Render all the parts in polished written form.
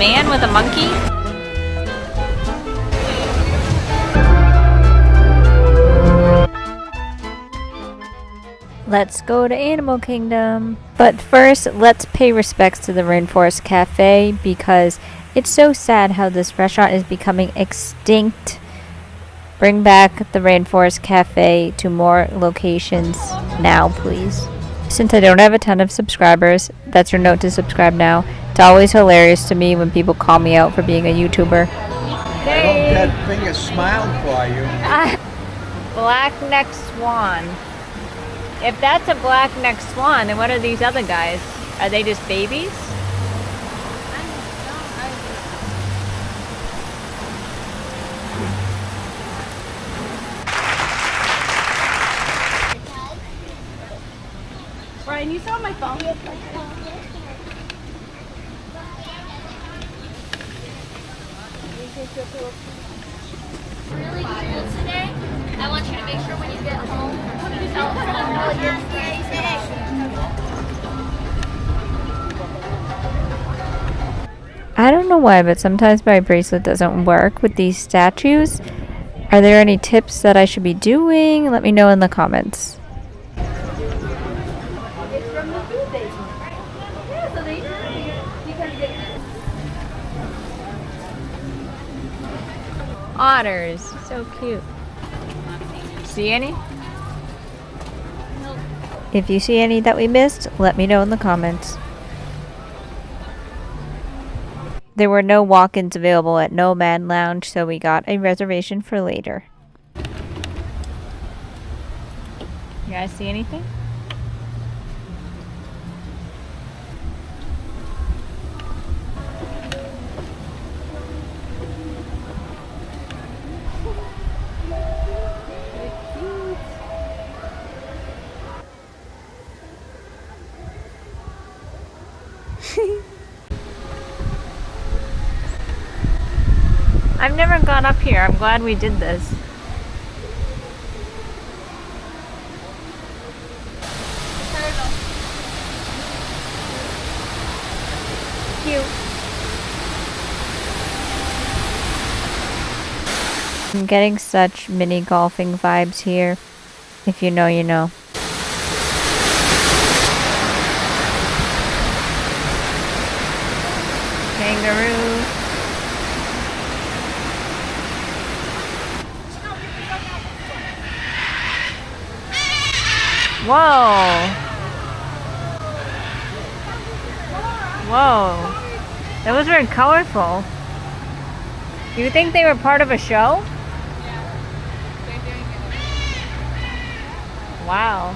man with a monkey? Let's go to Animal Kingdom. But first, let's pay respects to the Rainforest Cafe because it's so sad how this restaurant is becoming extinct. Bring back the Rainforest Cafe to more locations now, please. Since I don't have a ton of subscribers, that's your note to subscribe now. It's always hilarious to me when people call me out for being a YouTuber. Hey. I hope that thing is smiling for you. Black-necked swan. If that's a black-necked swan, then what are these other guys? Are they just babies? Brian, you saw my phone? Really cool today. I want you to make sure when you get home, you tell someone what you're I don't know why, but sometimes my bracelet doesn't work with these statues. Are there any tips that I should be doing? Let me know in the comments. Otters, so cute. See any? If you see any that we missed, let me know in the comments. There were no walk-ins available at Nomad Lounge, so we got a reservation for later. You guys see anything? I've never gone up here. I'm glad we did this. Cute. I'm getting such mini golfing vibes here. If you know, you know. Kangaroo. Whoa! Whoa! That was very colorful. Do you think they were part of a show? Yeah. They're doing it. Wow.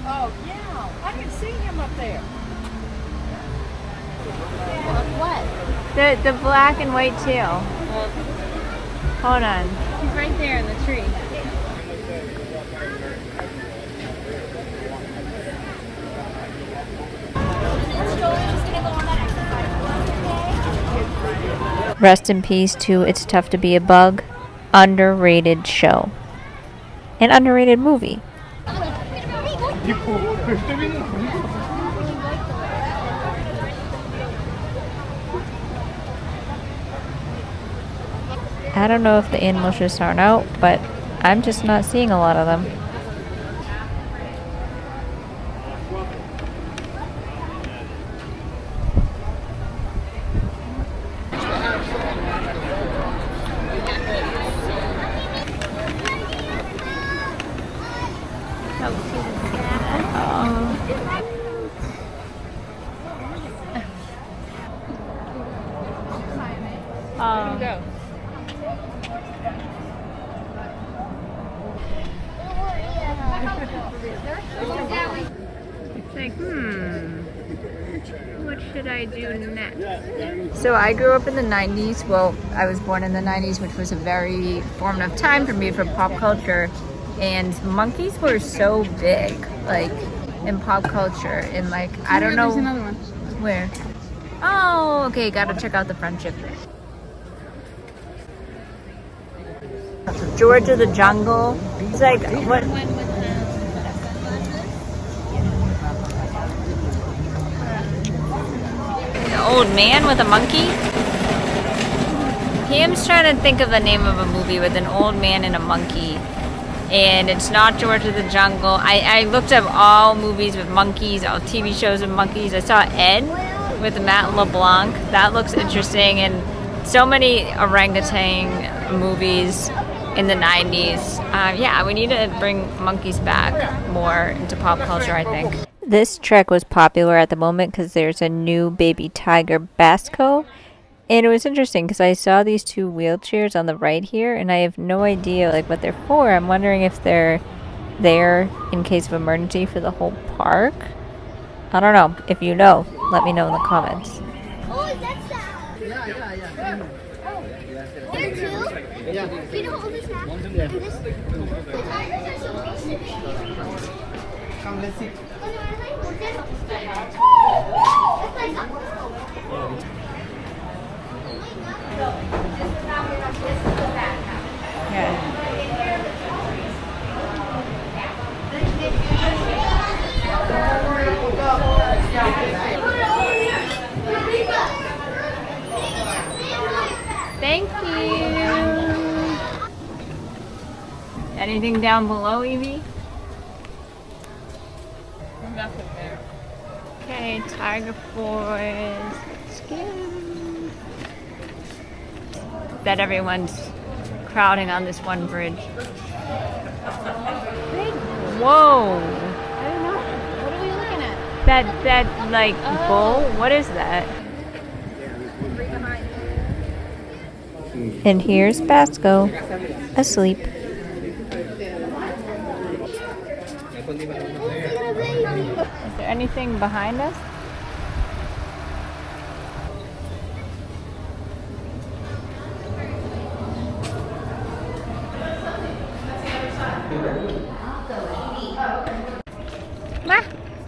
Oh, yeah. I can see him up there. What? The black and white tail. Hold on. He's right there in the tree. Rest in peace to It's Tough to Be a Bug. Underrated show. An underrated movie. I don't know if the animals just aren't out, but I'm just not seeing a lot of them. Go. It's like, what should I do next? So I grew up in the 90s. Well, I was born in the 90s, which was a very formative time for me for pop culture. And monkeys were so big, like, in pop culture. And, like, I don't know. There's another one. Where? Oh, okay. Gotta check out the friendship. George of the Jungle. It's like, what? old man with a monkey? Pam's trying to think of the name of a movie with an old man and a monkey. And it's not George of the Jungle. I looked up all movies with monkeys, all TV shows with monkeys. I saw Ed with Matt LeBlanc. That looks interesting. And so many orangutan movies in the 90s. Yeah, we need to bring monkeys back more into pop culture, I think. This trek was popular at the moment because there's a new baby tiger, Basko. And it was interesting because I saw these two wheelchairs on the right here, and I have no idea like what they're for. I'm wondering if they're there in case of emergency for the whole park. I don't know. If you know, let me know in the comments. Oh, that's that. Yeah. There are two? Yeah. Do you know all this now? Yeah. The tigers are supposed to be. Come, let's see. Thank you. Anything down below, Evie? Nothing there. Okay, tiger forest skin. Bet everyone's crowding on this one bridge. Whoa! I don't know. What are we looking at? That like bull? What is that? And here's Basko, asleep. Is there anything behind us?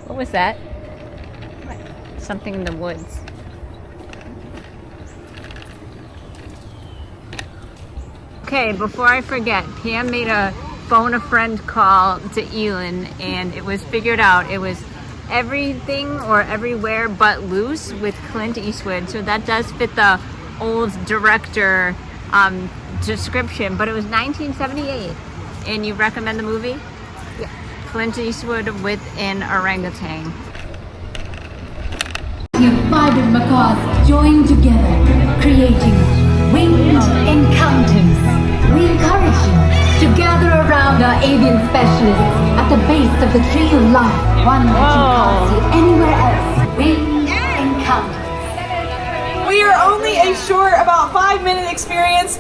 What was that? Something in the woods. Okay, before I forget, Pam made a phone a friend call to Elin, and it was figured out. It was Everything or Everywhere But Loose with Clint Eastwood. So that does fit the old director description, but it was 1978. And you recommend the movie? Yeah. Clint Eastwood with an orangutan. Your vibrant macaws join together, creating winged encounters. We encourage you to gather around our avian specialists at the base of the tree of life, one that you can't see anywhere else. Winged encounters. We are only a short, about 5-minute experience.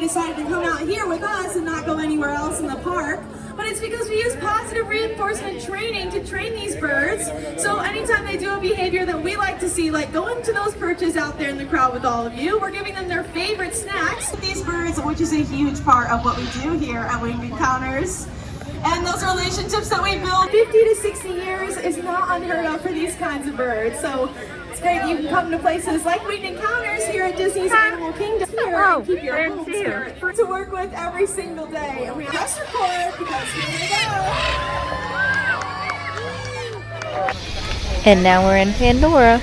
Decided to come out here with us and not go anywhere else in the park, but it's because we use positive reinforcement training to train these birds. So anytime they do a behavior that we like to see, like going to those perches out there in the crowd with all of you, we're giving them their favorite snacks. These birds, which is a huge part of what we do here at Winged Encounters, and those relationships that we build. 50 to 60 years is not unheard of for these kinds of birds. So it's great you can come to places like Winged Encounters here at Disney's Animal Kingdom here and keep your home spirit to work with every single day. And we press record because here we go. And now we're in Pandora.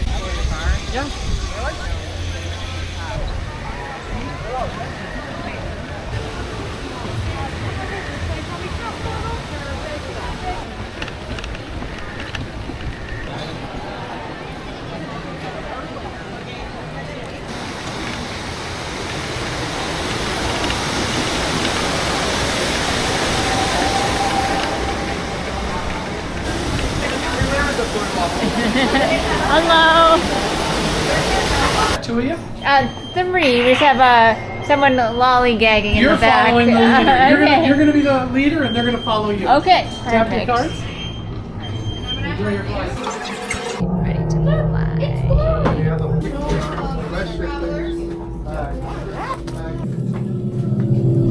Hello. Two of you? Three. We just have someone lollygagging in You're the back. following the leader. Okay. You're gonna be the leader, and they're gonna follow you. Okay. Tap your Perfect. cards. Enjoy your flight. Ready to fly.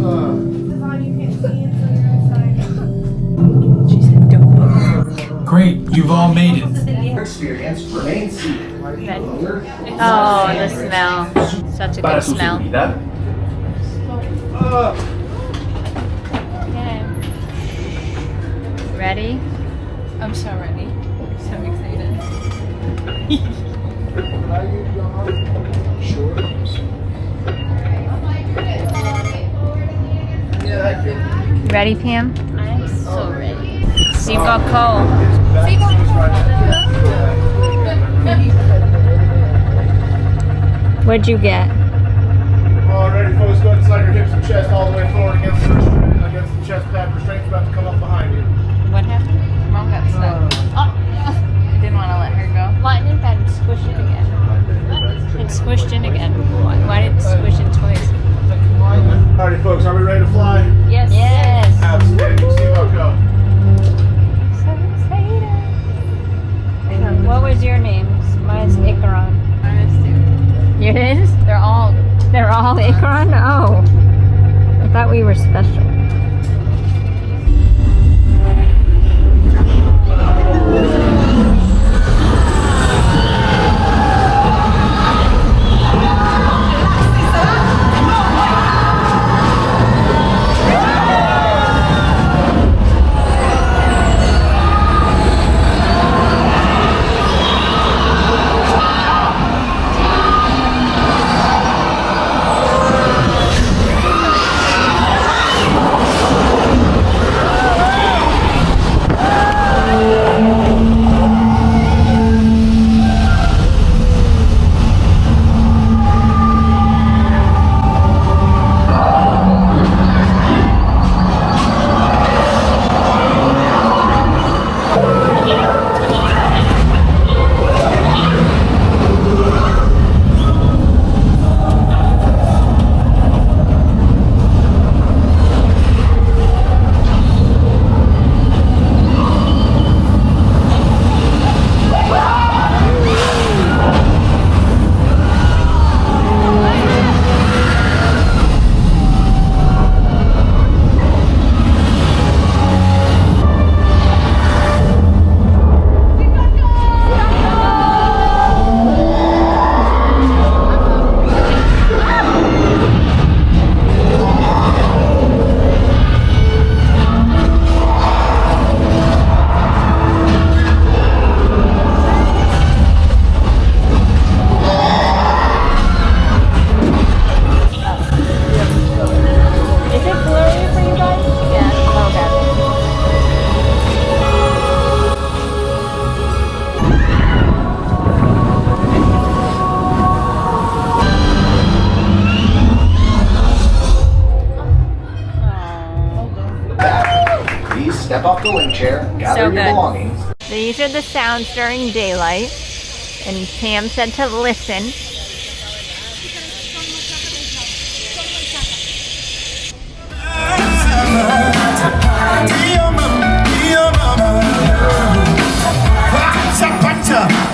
Uh, You've all made it. Experience, remain seated. Oh, the smell. Such a good smell. Okay. Ready? I'm so ready. So excited. Ready, Pam? I'm so ready. Seagull Cole. What'd you get? Alrighty, folks, go ahead and slide your hips and chest all the way forward against the chest pad. Restraint's about to come up behind you. What happened? Mom got stuck. I didn't want to let her go. Lightning bed squished it again. It squished in again. Why did it squish it twice? Alrighty, folks, are we ready to fly? Yes. Yes. Outstanding. Seagull go. So excited. What was your name? Mine's Ikron. Mine is too. Yours? They're all Ikron? Oh. I thought we were special. Step off the wing chair, gather your belongings. These are the sounds during daylight, and Pam said to listen.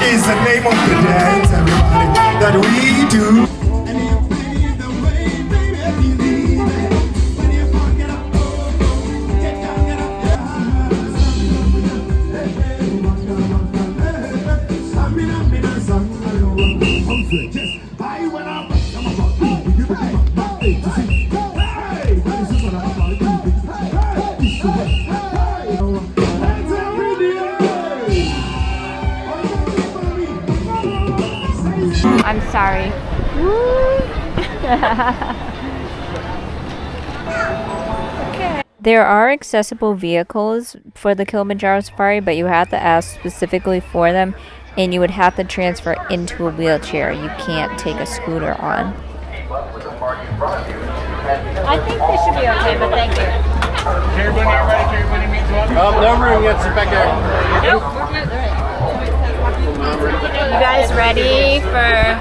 Is the name of the dance, everybody, that we do. I'm sorry. Okay. There are accessible vehicles for the Kilimanjaro Safari, but you have to ask specifically for them, and you would have to transfer into a wheelchair. You can't take a scooter on. I think this should be okay, but thank you. Everybody not ready? Everybody meet to no room yet. Sit back there. Nope. You guys ready for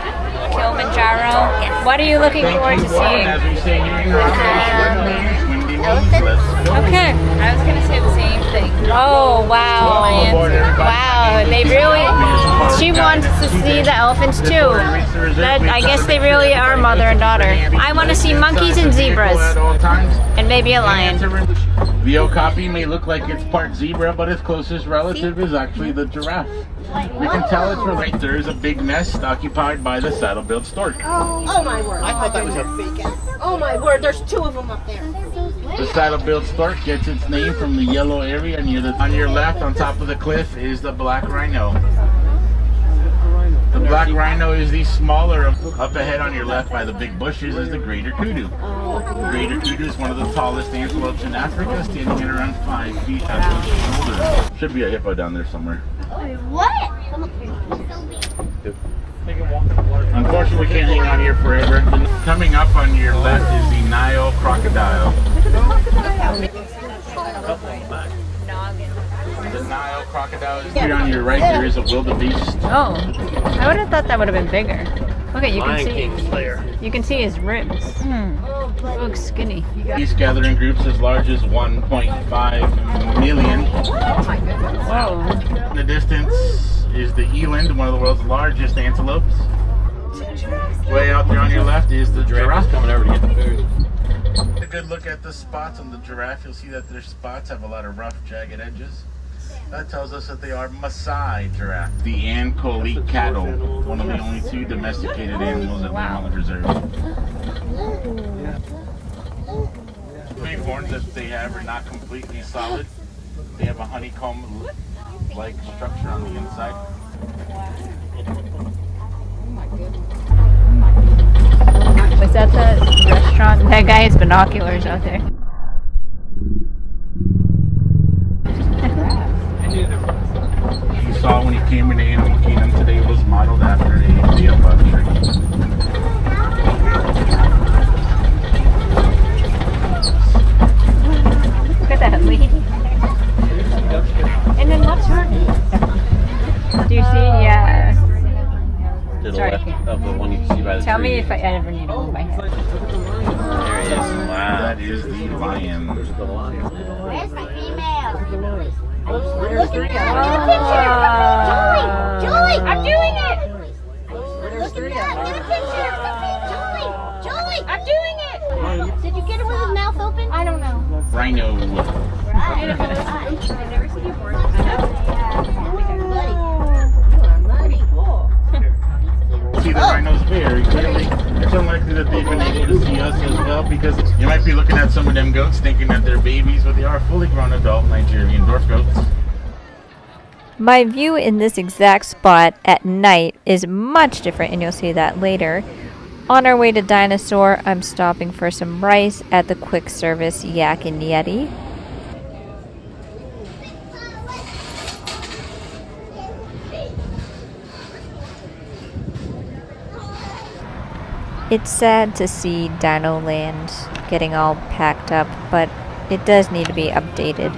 Kilimanjaro? Yes. What are you looking forward to seeing? elephants. Okay. I was gonna say the same thing. Oh wow. Wow, they really. She wants to see the elephants too. I guess they really are mother and daughter. I want to see monkeys and zebras, and maybe a lion. The okapi may look like it's part zebra, but its closest relative is actually the giraffe. We can tell it's right there is a big nest occupied by the saddle-billed stork. Oh my word. I thought that was a fake out. Oh my word, there's 2 of them up there. The saddle-billed stork gets its name from the yellow area on your left on top of the cliff is the black rhino. The black rhino is the smaller. Up ahead on your left by the big bushes is the greater kudu. The greater kudu is one of the tallest antelopes in Africa, standing at around 5 feet at the shoulder. Should be a hippo down there somewhere. What? Unfortunately, we can't hang out here forever. Coming up on your left is the Nile crocodile. The Nile crocodile is here on your right. There is a wildebeest. Oh, I would have thought that would have been bigger. Look at you can see. You can see his ribs. He looks skinny. These gather in groups as large as 1.5 million. Oh my goodness. Whoa. In the distance is the eland, one of the world's largest antelopes. Way out there on your left is the giraffe coming over to get the food. A good look at the spots on the giraffe. You'll see that their spots have a lot of rough, jagged edges. That tells us that they are Maasai giraffe, the Ankole cattle, one of the only 2 domesticated animals that live on the reserve. The big horns that they have are not completely solid. They have a honeycomb-like structure on the inside. Was that the restaurant? That guy has binoculars out there. You saw when he came into Animal Kingdom today was modeled after a baobab tree. Look at that lady. And then what's her? Do you see? Yeah. To the left of the one you can see by the Tell tree. me if I ever need to move my head. There he is. Wow. That is the lion. Where's my female? There's three. Julie, I'm doing it. There's three. Get a picture. Julie, I'm doing it. Did you get it with his mouth open? I don't know. Rhino. I've never seen you before. See the rhinos very clearly. It's unlikely that they've been able to see us as well because you might be looking at some of them goats thinking that they're babies, but they are fully grown adult Nigerian dwarf goats. My view in this exact spot at night is much different, and you'll see that later. On our way to Dinosaur, I'm stopping for some rice at the quick service Yak and Yeti. It's sad to see Dino Land getting all packed up, but it does need to be updated.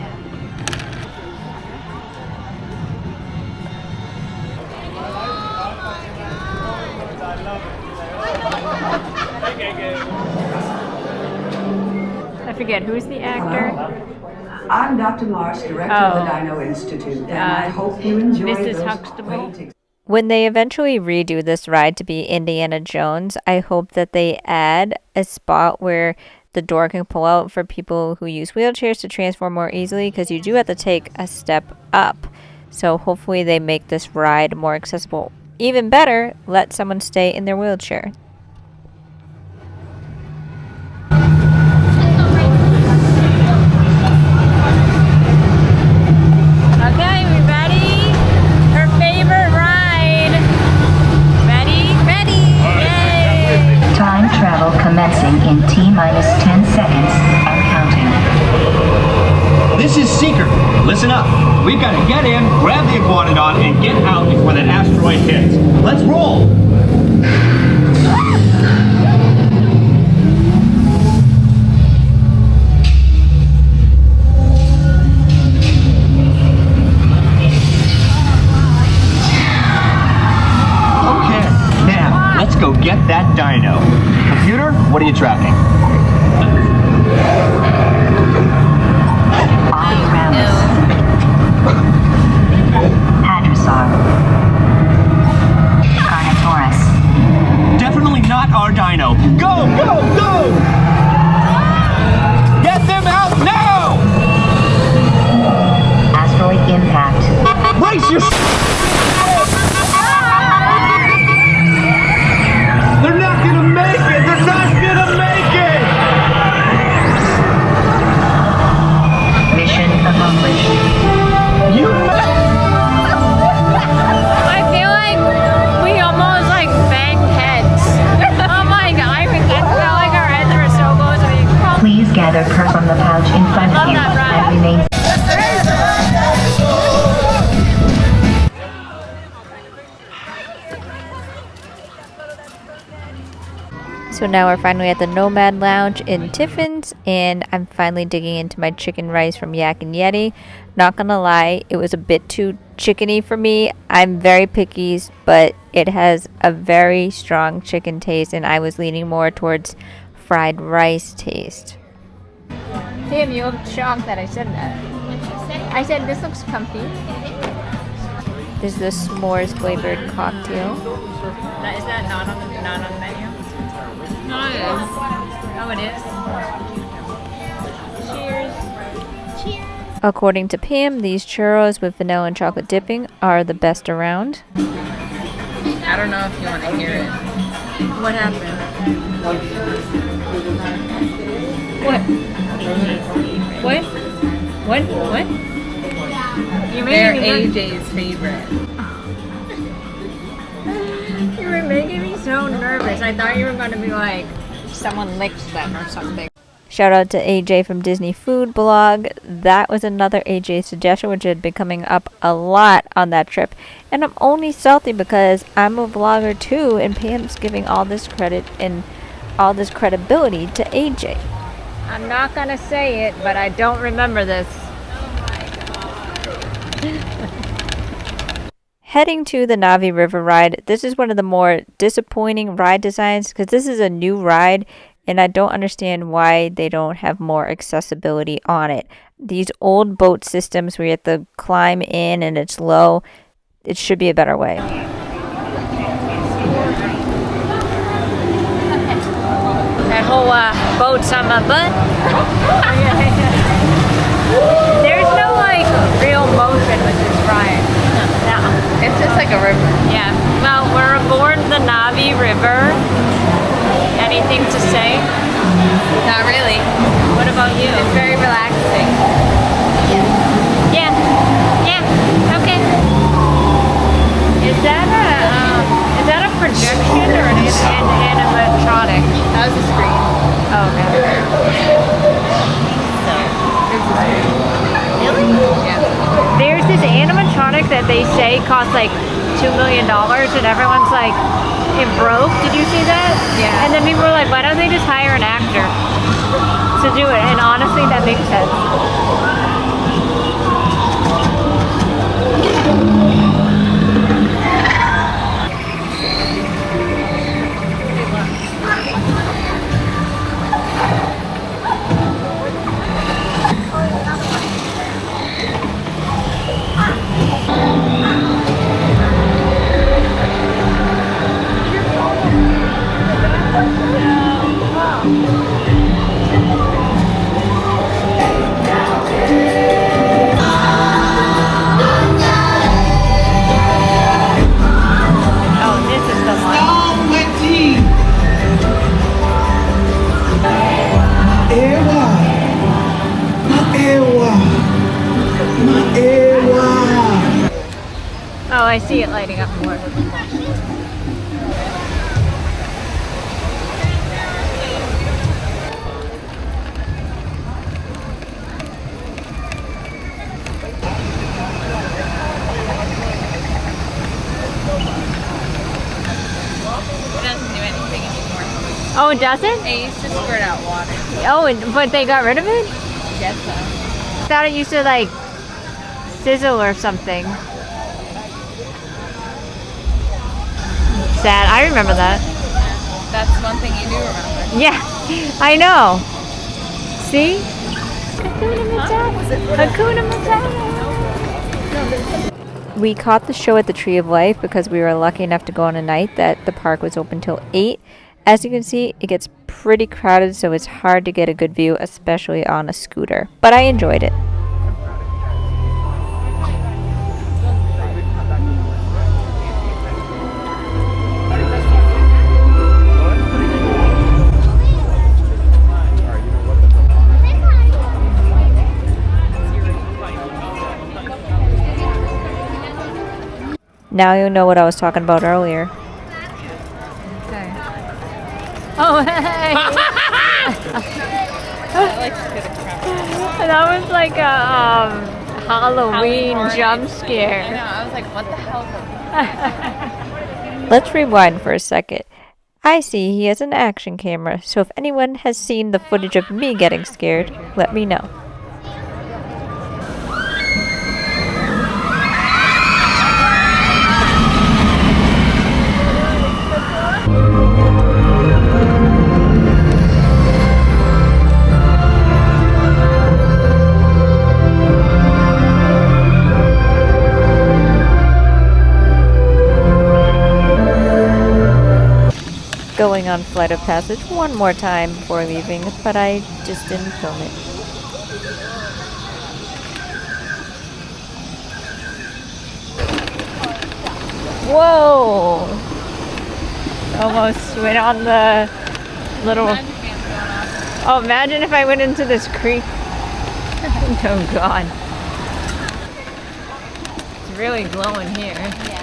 I forget, who's the actor? I'm Dr. Marsh, director of the Dino Institute, and I hope you enjoy Mrs. those Huxtable. great When they eventually redo this ride to be Indiana Jones, I hope that they add a spot where the door can pull out for people who use wheelchairs to transform more easily, because you do have to take a step up. So hopefully they make this ride more accessible. Even better, let someone stay in their wheelchair. Okay, we ready? Her favorite ride. Ready? Ready! Yay! Time travel commencing in T-minus 10 seconds and counting. This is Seeker. Listen up. We've got to get in, grab the iguanodon, and get out before that asteroid hits. Let's roll! Okay, now let's go get that dino. Computer, what are you tracking? our dino. Go, go, go! Get them out now! Asteroid impact. Brace your... They're not gonna make it! They're not gonna make it! Mission accomplished. You I feel like we almost like banged heads. Oh my god, I felt like our heads were so close to being called. Please gather purse on the pouch in front of you and remain. So now we're finally at the Nomad Lounge in Tiffins, and I'm finally digging into my chicken rice from Yak and Yeti. Not gonna lie, it was a bit too chickeny for me. I'm very picky, but it has a very strong chicken taste, and I was leaning more towards fried rice taste. Tim, you look shocked that I said that. I said this looks comfy. This is the s'mores flavored cocktail. Is that not on the menu? No, it is. Oh, it is. Cheers. Cheers. According to Pam, these churros with vanilla and chocolate dipping are the best around. I don't know if you want to hear it. What happened? What? They're AJ's favorite. You were making me so nervous. I thought you were going to be like, someone licked them or something. Shout out to AJ from Disney Food Blog. That was another AJ suggestion, which had been coming up a lot on that trip. And I'm only salty because I'm a vlogger too, and Pam's giving all this credit and all this credibility to AJ. I'm not going to say it, but I don't remember this. Heading to the Navi River ride, this is one of the more disappointing ride designs because this is a new ride and I don't understand why they don't have more accessibility on it. These old boat systems where you have to climb in and it's low, it should be a better way. That whole boat's on my butt. There's no like real motion with this ride. No. It's just like a river. Yeah. Well, we're aboard the Navi River. Anything to say? Not really. What about you? It's very relaxing. Yeah. Okay. Is that a projection or an animatronic? That was a screen. Oh, okay. Really? Yeah. There's this animatronic that they say costs like $2 million, and everyone's like, it broke. Did you see that? Yeah. And then people were like, why don't they just hire an actor to do it? And honestly, that makes sense. Oh, I see it lighting up more. Oh, it doesn't? It used to squirt out water. Oh, but they got rid of it? I guess so. I thought it used to like sizzle or something. Sad. I remember that. That's one thing you do remember. Yeah, I know. See? Hakuna Matata. We caught the show at the Tree of Life because we were lucky enough to go on a night that the park was open till 8. As you can see, it gets pretty crowded, so it's hard to get a good view, especially on a scooter. But I enjoyed it. Now you know what I was talking about earlier. Okay. Oh, hey! That was like a Halloween jump scare. I know, I was like, what the hell is Let's rewind for a second. I see he has an action camera, so if anyone has seen the footage of me getting scared, let me know. Going on Flight of Passage one more time before leaving, but I just didn't film it. Whoa! Almost went on the little... Oh, imagine if I went into this creek. Oh God. It's really glowing here. Yeah.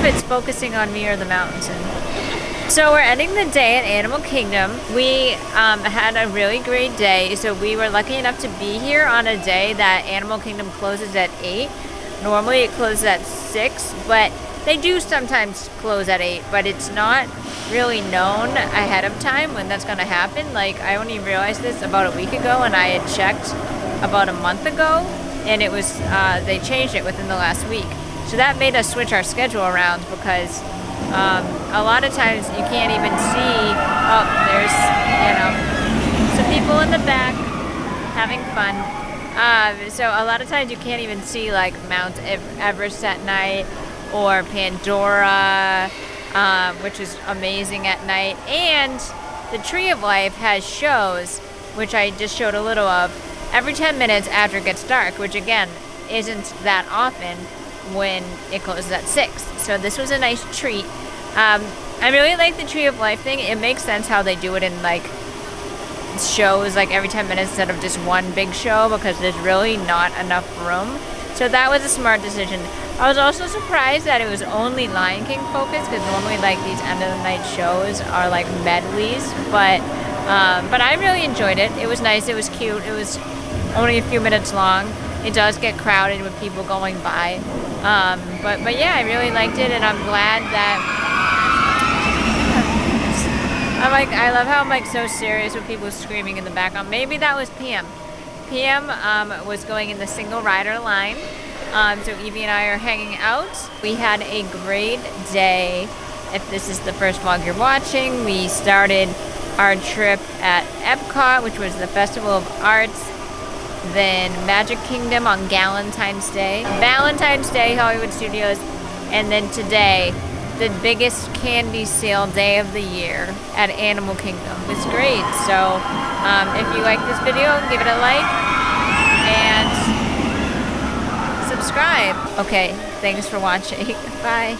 It's focusing on me or the mountains. So we're ending the day at Animal Kingdom. We had a really great day. So we were lucky enough to be here on a day that Animal Kingdom closes at 8. Normally it closes at 6, but they do sometimes close at 8, but it's not really known ahead of time when that's going to happen. Like, I only realized this about a week ago, and I had checked about a month ago, and it was they changed it within the last week. So that made us switch our schedule around because a lot of times you can't even see, oh, there's, you know, some people in the back having fun. So a lot of times you can't even see like Mount Everest at night or Pandora, which is amazing at night. And the Tree of Life has shows, which I just showed a little of, every 10 minutes after it gets dark, which again isn't that often when it closes at 6. So this was a nice treat. I really like the Tree of Life thing. It makes sense how they do it in like shows like every 10 minutes instead of just one big show because there's really not enough room. So that was a smart decision. I was also surprised that it was only Lion King focused because normally like these end of the night shows are like medleys, but I really enjoyed it. It was nice, it was cute, it was only a few minutes long. It does get crowded with people going by. But yeah, I really liked it, and I'm glad that I love how I'm like so serious with people screaming in the background. Maybe that was PM. PM was going in the single rider line. So Evie and I are hanging out. We had a great day. If this is the first vlog you're watching, we started our trip at Epcot, which was the Festival of Arts. Then Magic Kingdom on Valentine's Day, Hollywood Studios, and then today, the biggest candy sale day of the year at Animal Kingdom. It's great. So if you like this video, give it a like and subscribe. Okay, thanks for watching. Bye.